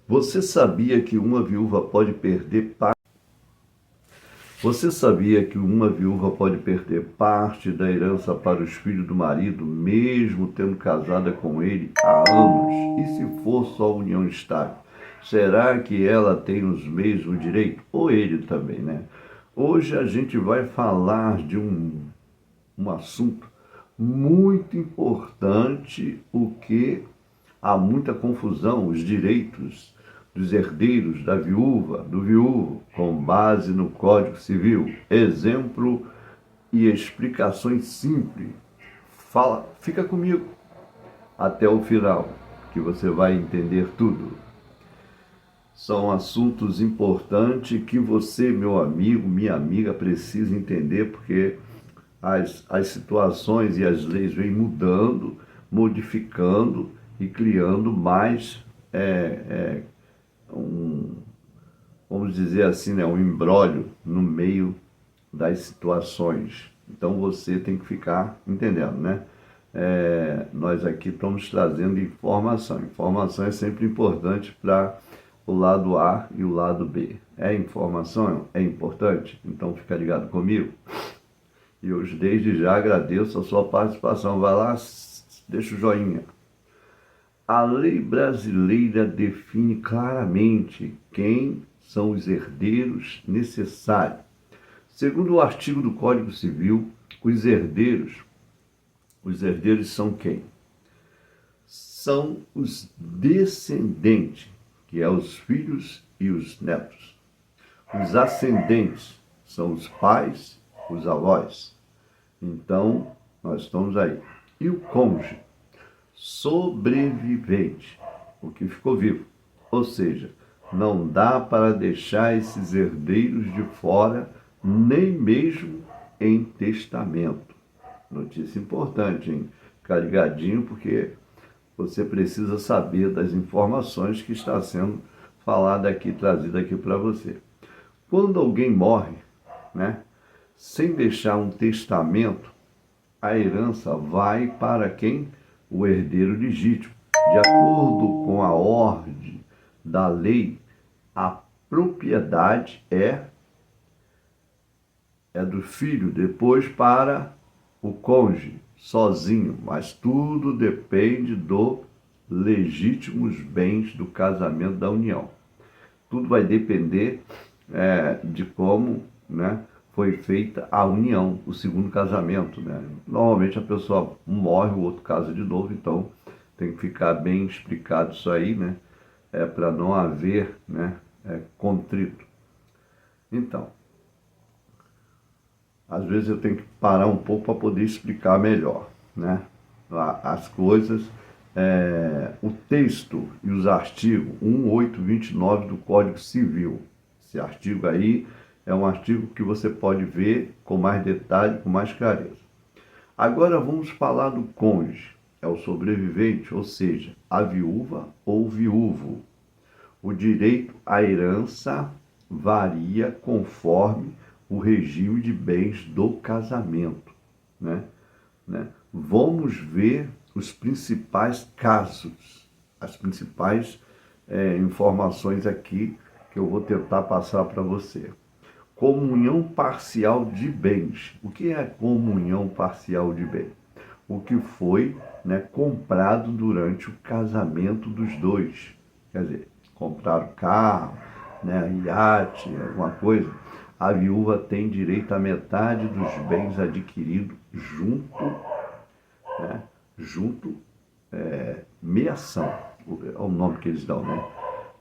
Você sabia que uma viúva pode perder parte? Você sabia que uma viúva pode perder parte da herança para os filhos do marido, mesmo tendo casada com ele há anos? E se for só união estável? Será que ela tem os mesmos direitos? Ou ele também, né? Hoje a gente vai falar de um assunto muito importante, o que há muita confusão, os direitos dos herdeiros, da viúva, do viúvo, com base no Código Civil. Exemplo e explicações simples. Fala, fica comigo até o final, que você vai entender tudo. São assuntos importantes que você, meu amigo, minha amiga, precisa entender, porque as situações e as leis vêm mudando, modificando e criando mais um, vamos dizer assim, né, um imbróglio no meio das situações. Então você tem que ficar entendendo, né? Nós aqui estamos trazendo informação. Informação é sempre importante para o lado A e o lado B. Informação é importante? Então fica ligado comigo. E eu desde já agradeço a sua participação. Vai lá, deixa o joinha. A lei brasileira define claramente quem são os herdeiros necessários. Segundo o artigo do Código Civil, os herdeiros são quem? São os descendentes, que é os filhos e os netos. Os ascendentes são os pais, os avós. Então, nós estamos aí. E o cônjuge? Sobrevivente, o que ficou vivo. Ou seja, não dá para deixar esses herdeiros de fora, nem mesmo em testamento. Notícia importante, hein? Ficar ligadinho, porque você precisa saber das informações que está sendo falada aqui, trazida aqui para você. Quando alguém morre, né, sem deixar um testamento, a herança vai para quem? O herdeiro legítimo. De acordo com a ordem da lei, a propriedade é do filho, depois para o cônjuge, sozinho, mas tudo depende dos legítimos bens do casamento da união. Tudo vai depender de como, né, foi feita a união, o segundo casamento, né? Normalmente a pessoa morre, o outro casa de novo, então tem que ficar bem explicado isso aí, né? Para não haver, né, contrito. Então, às vezes eu tenho que parar um pouco para poder explicar melhor, né, as coisas. O texto e os artigos 1829 do Código Civil. Esse artigo aí é um artigo que você pode ver com mais detalhe, com mais clareza. Agora vamos falar do cônjuge. É o sobrevivente, ou seja, a viúva ou viúvo. O direito à herança varia conforme o regime de bens do casamento, né? Vamos ver os principais casos, as principais informações aqui que eu vou tentar passar para você. Comunhão parcial de bens. O que é comunhão parcial de bens? O que foi, né, comprado durante o casamento dos dois. Quer dizer, compraram carro, né, iate, alguma coisa. A viúva tem direito à metade dos bens adquiridos junto, meação, é o nome que eles dão, né?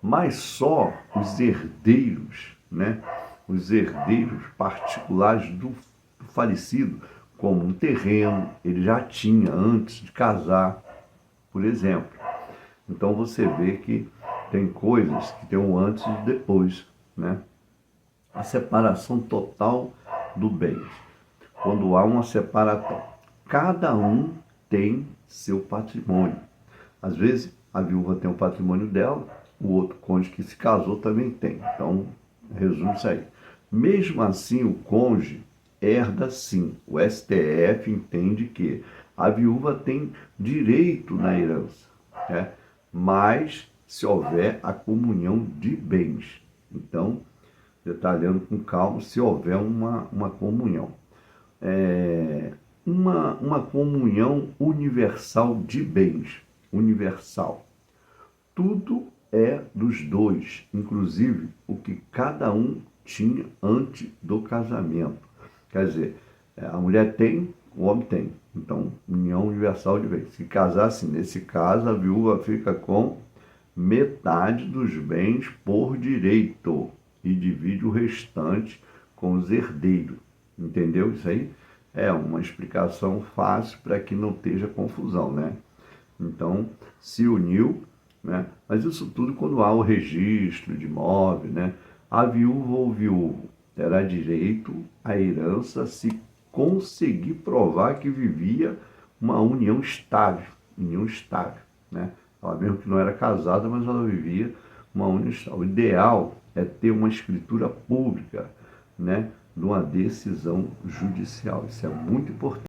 Mas só os herdeiros, né? Os herdeiros particulares do falecido, como um terreno, ele já tinha antes de casar, por exemplo. Então você vê que tem coisas que tem um antes e depois, né? A separação total do bem. Quando há uma separação, cada um tem seu patrimônio. Às vezes a viúva tem o patrimônio dela, o outro cônjuge que se casou também tem. Então, resume isso aí. Mesmo assim, o cônjuge herda sim. O STF entende que a viúva tem direito na herança, né? Mas se houver a comunhão de bens. Então, detalhando com calma, se houver uma comunhão. Uma comunhão universal de bens, universal. Tudo é dos dois, inclusive o que cada um tinha antes do casamento. Quer dizer, a mulher tem, o homem tem. Então, união universal de bens. Se casasse nesse caso, a viúva fica com metade dos bens por direito e divide o restante com os herdeiros. Entendeu isso aí? É uma explicação fácil para que não esteja confusão, né? Então, se uniu, né? Mas isso tudo quando há o registro de imóvel, né? A viúva ou viúvo terá direito à herança se conseguir provar que vivia uma união estável, né? Ela mesmo que não era casada, mas ela vivia uma união estável. O ideal é ter uma escritura pública, né? De uma decisão judicial. Isso é muito importante.